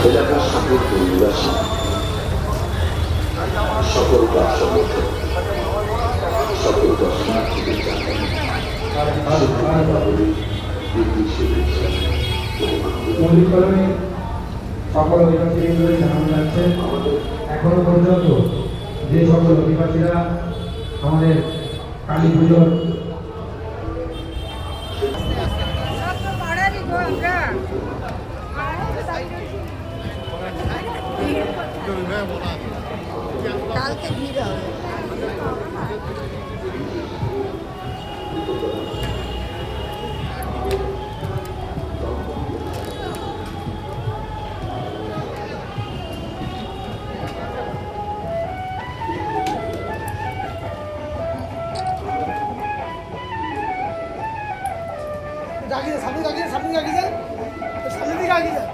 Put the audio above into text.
এলাকার সকল পরিবাসী সকল ক্লাব সংগঠন সকল দর্শনার্থীদের জানাই সকল অধিবাসীদের জানানো যাচ্ছে এখনো পর্যন্ত যে সকল অধিবাসীরা আমাদের কালী পুজোর কালকে ভিড় হবে। সামনে সামনে সামনে সামনে সামনে দিকে আগে যায়।